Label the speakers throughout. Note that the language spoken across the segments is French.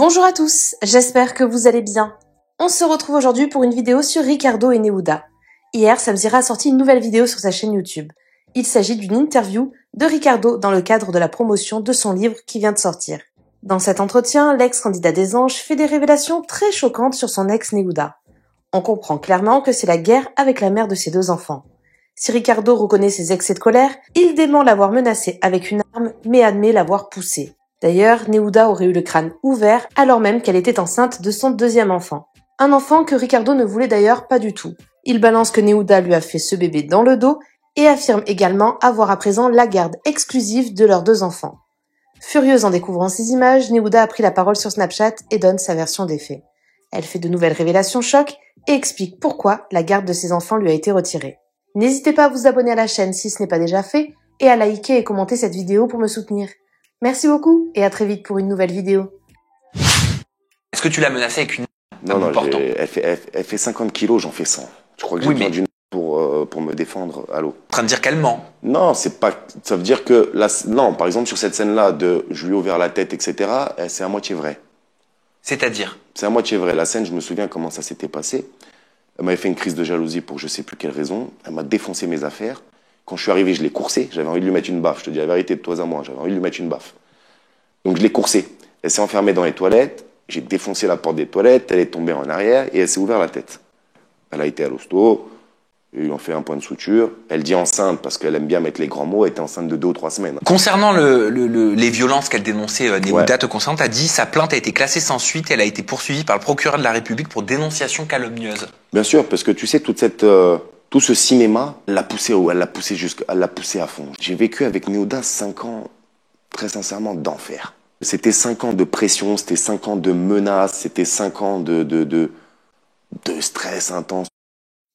Speaker 1: Bonjour à tous, j'espère que vous allez bien. On se retrouve aujourd'hui pour une vidéo sur Ricardo et Nehuda. Hier, Samzira a sorti une nouvelle vidéo sur sa chaîne YouTube. Il s'agit d'une interview de Ricardo dans le cadre de la promotion de son livre qui vient de sortir. Dans cet entretien, l'ex-candidat des Anges fait des révélations très choquantes sur son ex Nehuda. On comprend clairement que c'est la guerre avec la mère de ses deux enfants. Si Ricardo reconnaît ses excès de colère, il dément l'avoir menacée avec une arme mais admet l'avoir poussée. D'ailleurs, Nehuda aurait eu le crâne ouvert alors même qu'elle était enceinte de son deuxième enfant. Un enfant que Ricardo ne voulait d'ailleurs pas du tout. Il balance que Nehuda lui a fait ce bébé dans le dos et affirme également avoir à présent la garde exclusive de leurs deux enfants. Furieuse en découvrant ces images, Nehuda a pris la parole sur Snapchat et donne sa version des faits. Elle fait de nouvelles révélations choc et explique pourquoi la garde de ses enfants lui a été retirée. N'hésitez pas à vous abonner à la chaîne si ce n'est pas déjà fait et à liker et commenter cette vidéo pour me soutenir. Merci beaucoup et à très vite pour une nouvelle vidéo.
Speaker 2: Est-ce que tu l'as menacée avec une
Speaker 3: Non, elle fait 50 kilos, j'en fais 100. Je crois que j'ai besoin d'une pour me défendre. Allô.
Speaker 2: En train de dire qu'elle ment.
Speaker 3: Non, c'est pas. Ça veut dire que non, par exemple sur cette scène-là de je lui ai ouvert la tête, etc. C'est à moitié vrai.
Speaker 2: C'est-à-dire?
Speaker 3: C'est à moitié vrai. La scène, je me souviens comment ça s'était passé. Elle m'avait fait une crise de jalousie pour je sais plus quelle raison. Elle m'a défoncé mes affaires. Quand je suis arrivé, je l'ai coursé. J'avais envie de lui mettre une baffe. Je te dis la vérité de toi à moi. J'avais envie de lui mettre une baffe. Donc je l'ai coursée. Elle s'est enfermée dans les toilettes. J'ai défoncé la porte des toilettes. Elle est tombée en arrière et elle s'est ouvert la tête. Elle a été à l'hosto. Ils lui ont fait un point de suture. Elle dit enceinte parce qu'elle aime bien mettre les grands mots. Elle était enceinte de 2 ou 3 semaines.
Speaker 2: Concernant les violences qu'elle dénonçait, Nehuda te concerne, t'as dit sa plainte a été classée sans suite et elle a été poursuivie par le procureur de la République pour dénonciation calomnieuse.
Speaker 3: Bien sûr, parce que tu sais, tout ce cinéma, elle l'a poussé à fond. J'ai vécu avec Nehuda 5 ans, très sincèrement, d'enfer. C'était 5 ans de pression, c'était 5 ans de menaces, c'était 5 ans de stress intense.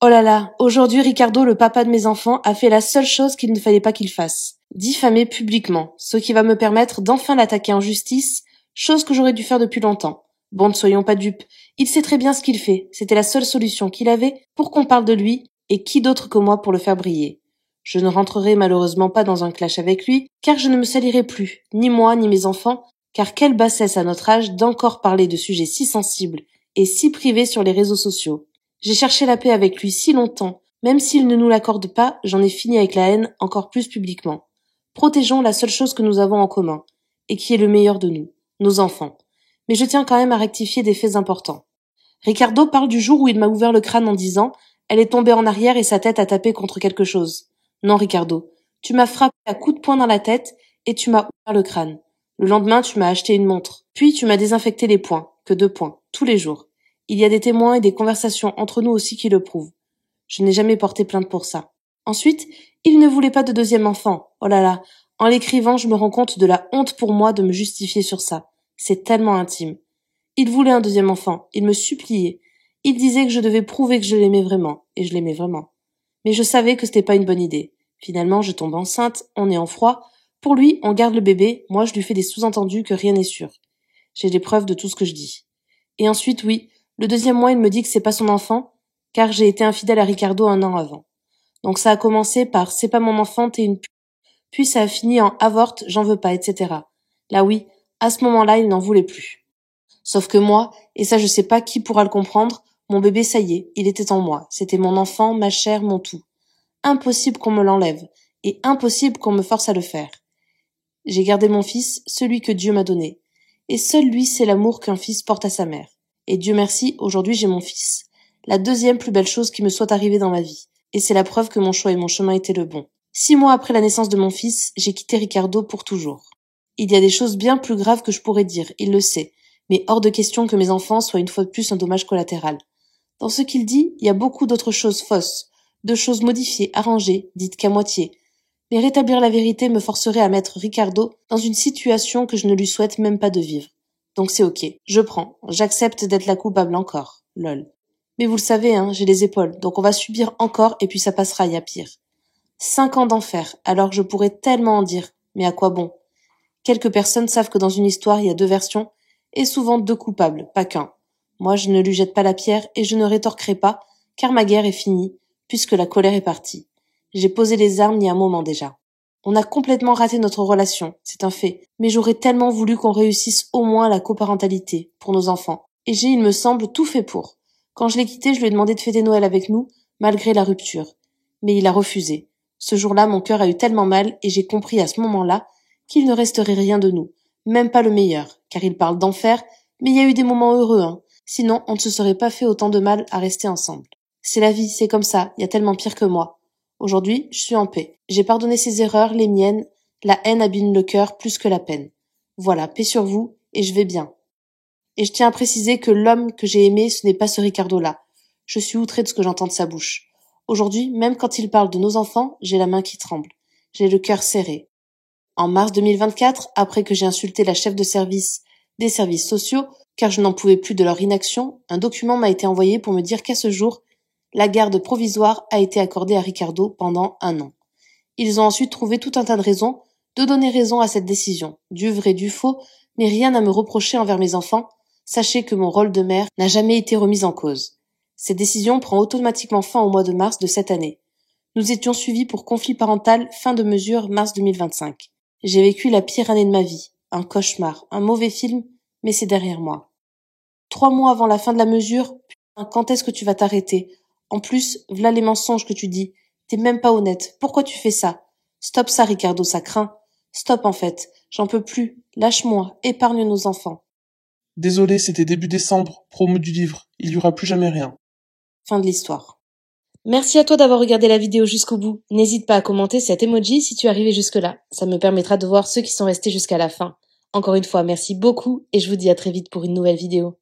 Speaker 1: Oh là là, aujourd'hui Ricardo, le papa de mes enfants, a fait la seule chose qu'il ne fallait pas qu'il fasse. Diffamer publiquement, ce qui va me permettre d'enfin l'attaquer en justice, chose que j'aurais dû faire depuis longtemps. Bon, ne soyons pas dupes, il sait très bien ce qu'il fait, c'était la seule solution qu'il avait pour qu'on parle de lui, et qui d'autre que moi pour le faire briller. Je ne rentrerai malheureusement pas dans un clash avec lui, car je ne me salirai plus, ni moi ni mes enfants, car quelle bassesse à notre âge d'encore parler de sujets si sensibles et si privés sur les réseaux sociaux. J'ai cherché la paix avec lui si longtemps, même s'il ne nous l'accorde pas, j'en ai fini avec la haine encore plus publiquement. Protégeons la seule chose que nous avons en commun, et qui est le meilleur de nous, nos enfants. Mais je tiens quand même à rectifier des faits importants. Ricardo parle du jour où il m'a ouvert le crâne en disant « Elle est tombée en arrière et sa tête a tapé contre quelque chose ». Non, Ricardo, tu m'as frappé à coups de poing dans la tête et tu m'as ouvert le crâne. Le lendemain, tu m'as acheté une montre. Puis tu m'as désinfecté les poings, que 2 points, tous les jours. Il y a des témoins et des conversations entre nous aussi qui le prouvent. Je n'ai jamais porté plainte pour ça. Ensuite, il ne voulait pas de deuxième enfant. Oh là là, en l'écrivant, je me rends compte de la honte pour moi de me justifier sur ça. C'est tellement intime. Il voulait un deuxième enfant, il me suppliait. Il disait que je devais prouver que je l'aimais vraiment, et je l'aimais vraiment. Mais je savais que c'était pas une bonne idée. Finalement, je tombe enceinte, on est en froid. Pour lui, on garde le bébé, moi je lui fais des sous-entendus que rien n'est sûr. J'ai les preuves de tout ce que je dis. Et ensuite, oui, le 2e mois, il me dit que c'est pas son enfant, car j'ai été infidèle à Ricardo 1 an avant. Donc ça a commencé par c'est pas mon enfant, t'es une pute. Puis ça a fini en avorte, j'en veux pas, etc. Là oui, à ce moment-là, il n'en voulait plus. Sauf que moi, et ça je sais pas qui pourra le comprendre, mon bébé ça y est, il était en moi. C'était mon enfant, ma chair, mon tout. Impossible qu'on me l'enlève, et impossible qu'on me force à le faire. J'ai gardé mon fils, celui que Dieu m'a donné. Et seul lui sait l'amour qu'un fils porte à sa mère. Et Dieu merci, aujourd'hui j'ai mon fils. La 2e plus belle chose qui me soit arrivée dans ma vie. Et c'est la preuve que mon choix et mon chemin étaient le bon. 6 mois après la naissance de mon fils, j'ai quitté Ricardo pour toujours. Il y a des choses bien plus graves que je pourrais dire, il le sait. Mais hors de question que mes enfants soient une fois de plus un dommage collatéral. Dans ce qu'il dit, il y a beaucoup d'autres choses fausses, de choses modifiées, arrangées, dites qu'à moitié. Mais rétablir la vérité me forcerait à mettre Ricardo dans une situation que je ne lui souhaite même pas de vivre. Donc c'est ok, je prends, j'accepte d'être la coupable encore, lol. Mais vous le savez, hein, j'ai les épaules, donc on va subir encore et puis ça passera, y a pire. 5 ans d'enfer, alors que je pourrais tellement en dire, mais à quoi bon? Quelques personnes savent que dans une histoire il y a 2 versions, et souvent 2 coupables, pas qu'un. Moi je ne lui jette pas la pierre et je ne rétorquerai pas, car ma guerre est finie, puisque la colère est partie. J'ai posé les armes il y a un moment déjà. On a complètement raté notre relation, c'est un fait. Mais j'aurais tellement voulu qu'on réussisse au moins la coparentalité pour nos enfants. Et j'ai, il me semble, tout fait pour. Quand je l'ai quitté, je lui ai demandé de fêter Noël avec nous, malgré la rupture. Mais il a refusé. Ce jour-là, mon cœur a eu tellement mal et j'ai compris à ce moment-là qu'il ne resterait rien de nous. Même pas le meilleur, car il parle d'enfer, mais il y a eu des moments heureux, hein. Sinon, on ne se serait pas fait autant de mal à rester ensemble. C'est la vie, c'est comme ça, il y a tellement pire que moi. Aujourd'hui, je suis en paix. J'ai pardonné ses erreurs, les miennes. La haine abîme le cœur plus que la peine. Voilà, paix sur vous, et je vais bien. Et je tiens à préciser que l'homme que j'ai aimé, ce n'est pas ce Ricardo-là. Je suis outrée de ce que j'entends de sa bouche. Aujourd'hui, même quand il parle de nos enfants, j'ai la main qui tremble. J'ai le cœur serré. En mars 2024, après que j'ai insulté la chef de service des services sociaux, car je n'en pouvais plus de leur inaction, un document m'a été envoyé pour me dire qu'à ce jour, la garde provisoire a été accordée à Ricardo pendant 1 an. Ils ont ensuite trouvé tout un tas de raisons de donner raison à cette décision, du vrai, du faux, mais rien à me reprocher envers mes enfants. Sachez que mon rôle de mère n'a jamais été remis en cause. Cette décision prend automatiquement fin au mois de mars de cette année. Nous étions suivis pour conflit parental fin de mesure mars 2025. J'ai vécu la pire année de ma vie, un cauchemar, un mauvais film, mais c'est derrière moi. 3 mois avant la fin de la mesure, putain, quand est-ce que tu vas t'arrêter? En plus, v'là les mensonges que tu dis. T'es même pas honnête. Pourquoi tu fais ça? Stop ça, Ricardo, ça craint. Stop en fait. J'en peux plus. Lâche-moi. Épargne nos enfants.
Speaker 4: Désolé, c'était début décembre, promo du livre. Il y aura plus jamais rien.
Speaker 1: Fin de l'histoire. Merci à toi d'avoir regardé la vidéo jusqu'au bout. N'hésite pas à commenter cet emoji si tu es arrivé jusque-là. Ça me permettra de voir ceux qui sont restés jusqu'à la fin. Encore une fois, merci beaucoup et je vous dis à très vite pour une nouvelle vidéo.